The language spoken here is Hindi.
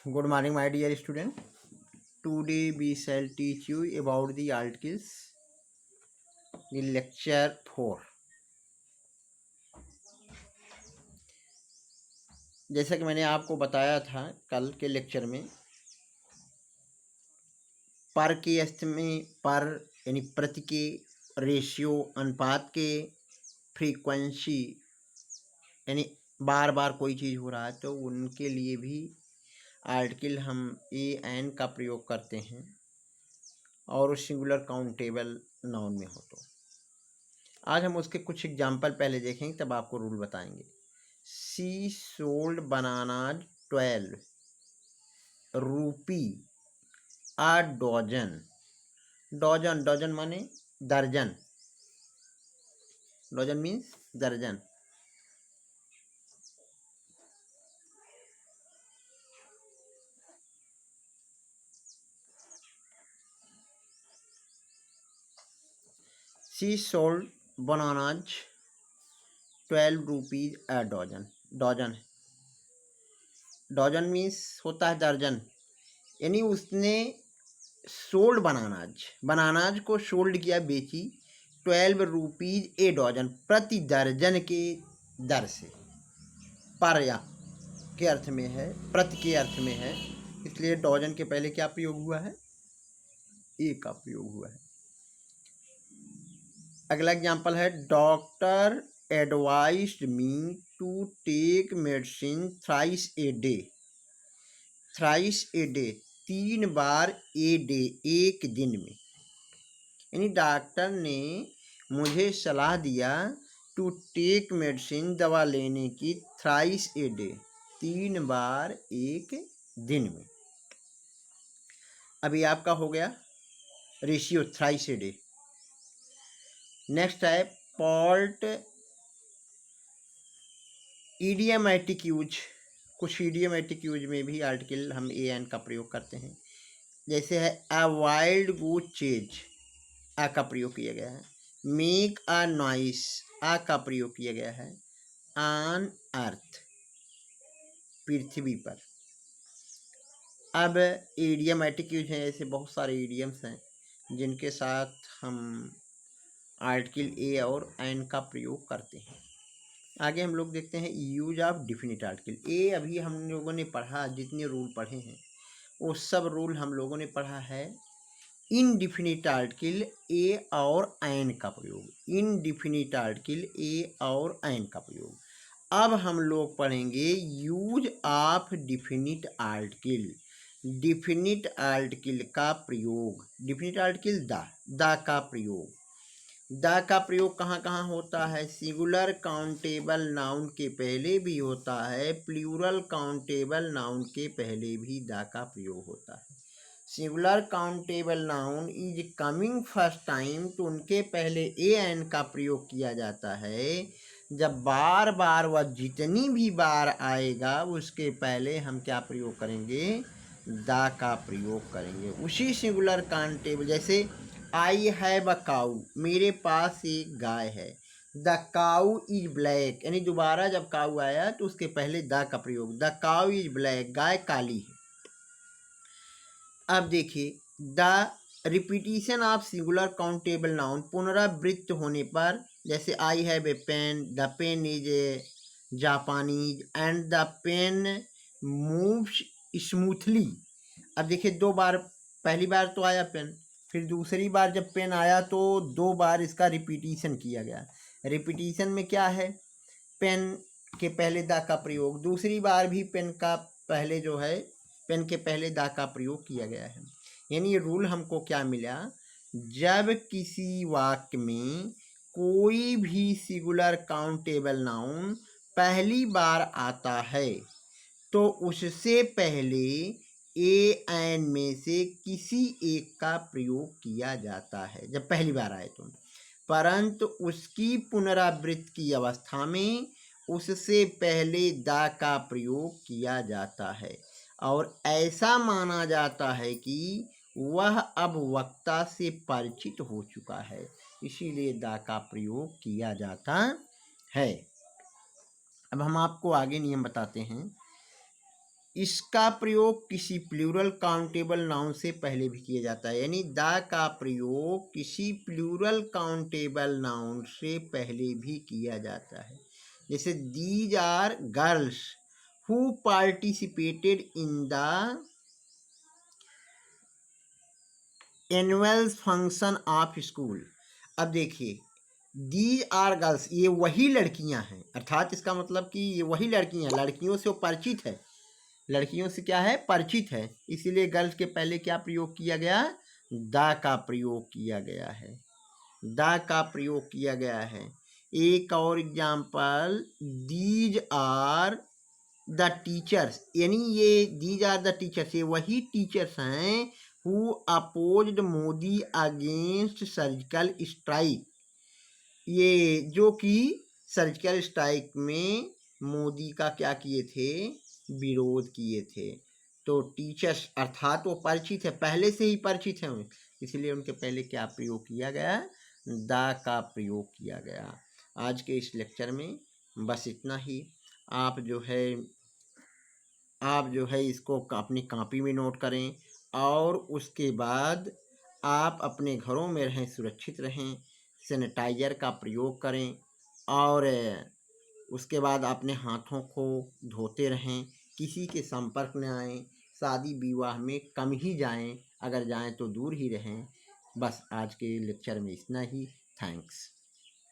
Good morning, my dear student. Today we shall teach you about the articles, the lecture 4. जैसा कि मैंने आपको बताया था कल के लेक्चर में, पर के अर्थ में पर यानी प्रति के, रेशियो अनुपात के, फ्रीक्वेंसी यानी बार बार कोई चीज़ हो रहा है तो उनके लिए भी आर्टिकल हम ए एन का प्रयोग करते हैं और सिंगुलर काउंटेबल नाउन में हो। तो आज हम उसके कुछ एग्जाम्पल पहले देखेंगे, तब आपको रूल बताएंगे। शी सोल्ड बनानाज 12 रूपी आ डॉजन। डॉजन डॉजन माने दर्जन, डॉजन मीन्स दर्जन। She sold bananas 12 rupees a dozen. Dozen dozen means होता है दर्जन, यानी उसने सोल्ड बनानाज को सोल्ड किया, बेची 12 रुपीज ए डॉजन, प्रति दर्जन के दर से। पर या के अर्थ में है, प्रति के अर्थ में है, इसलिए डॉजन के पहले क्या प्रयोग हुआ है? ए का प्रयोग हुआ है। अगला एग्जाम्पल है doctor advised me to take medicine thrice a day. Thrice a day 3 बार, ए डे एक दिन में, यानी डॉक्टर ने मुझे सलाह दिया टू टेक मेडिसिन दवा लेने की, थ्राइस ए डे 3 बार एक दिन में। अभी आपका हो गया ratio thrice a day. Next है पॉल्ट इडियमेटिक यूज। कुछ इडियमेटिक यूज में भी आर्टिकल हम ए एन का प्रयोग करते हैं। जैसे है अ वाइल्ड गूज चेज, आ का प्रयोग किया गया है। मेक अ नॉइस, आ का प्रयोग किया गया है। ऑन अर्थ, पृथ्वी पर। अब इडियमेटिक यूज हैं, ऐसे बहुत सारे इडियम्स हैं जिनके साथ हम आर्टिकल ए और एन का प्रयोग करते हैं। आगे हम लोग देखते हैं यूज ऑफ डिफिनिट आर्टिकल। ए अभी हम लोगों ने पढ़ा, जितने रूल पढ़े हैं वो सब रूल हम लोगों ने पढ़ा है इनडिफिनिट आर्टिकल ए और एन का प्रयोग। इनडिफिनिट आर्टिकल ए और एन का प्रयोग। अब हम लोग पढ़ेंगे use of definite article. Definite article का प्रयोग, डिफिनिट आर्टिकल द का प्रयोग। द का प्रयोग कहाँ कहाँ होता है? सिंगुलर काउंटेबल नाउन के पहले भी होता है, प्लूरल काउंटेबल नाउन के पहले भी द का प्रयोग होता है। Singular countable noun is coming first time, तो उनके पहले ए एन का प्रयोग किया जाता है। जब बार बार वह जितनी भी बार आएगा उसके पहले हम क्या प्रयोग करेंगे? द का प्रयोग करेंगे। उसी सिंगुलर काउंटेबल, जैसे आई हैव अ काऊ, मेरे पास एक गाय है। द काऊ इज ब्लैक, यानी दोबारा जब काऊ आया तो उसके पहले द का प्रयोग। द काऊ इज ब्लैक, गाय काली है। अब देखिए the repetition of singular countable noun, पुनरावृत्त होने पर, जैसे I have a pen, the pen is a Japanese and the pen moves smoothly. अब देखिए 2 बार, पहली बार तो आया पेन, फिर दूसरी बार जब पेन आया तो 2 बार इसका रिपीटिशन किया गया। रिपीटिशन में क्या है? पेन के पहले द का प्रयोग। दूसरी बार भी पेन का पहले जो है, पेन के पहले द का प्रयोग किया गया है। यानी ये रूल हमको क्या मिला? जब किसी वाक्य में कोई भी सिंगुलर काउंटेबल नाउन पहली बार आता है तो उससे पहले ए एन में से किसी एक का प्रयोग किया जाता है, जब पहली बार आए तो। परंतु उसकी पुनरावृत्ति की अवस्था में उससे पहले द का प्रयोग किया जाता है और ऐसा माना जाता है कि वह अब वक्ता से परिचित हो चुका है, इसीलिए द का प्रयोग किया जाता है। अब हम आपको आगे नियम बताते हैं। इसका प्रयोग किसी प्लूरल काउंटेबल नाउन से पहले भी किया जाता है, यानी द का प्रयोग किसी प्लूरल काउंटेबल नाउन से पहले भी किया जाता है। जैसे these are girls who participated in the annual function of school. अब देखिए, दीज आर गर्ल्स, ये वही लड़कियां हैं, अर्थात इसका मतलब कि ये वही लड़कियां, लड़कियों से वो परिचित है, लड़कियों से क्या है, परिचित है, इसीलिए गर्ल्स के पहले क्या प्रयोग किया गया, द का प्रयोग किया गया है, द का प्रयोग किया गया है। एक और example, these are the teachers, यानी ये दीज आर द टीचर्स, ये वही टीचर्स हैं who opposed Modi against surgical strike, ये जो कि सर्जिकल स्ट्राइक में मोदी का क्या किए थे, विरोध किए थे। तो टीचर्स अर्थात वो परिचित है, पहले से ही परिचित हैं, इसलिए उनके पहले क्या प्रयोग किया गया, द का प्रयोग किया गया। आज के इस लेक्चर में बस इतना ही। आप जो है इसको अपनी कॉपी में नोट करें, और उसके बाद आप अपने घरों में रहें, सुरक्षित रहें, सैनिटाइज़र का प्रयोग करें, और उसके बाद अपने हाथों को धोते रहें, किसी के संपर्क में आएँ, शादी विवाह में कम ही जाएं, अगर जाएं तो दूर ही रहें। बस आज के लेक्चर में इतना ही। थैंक्स।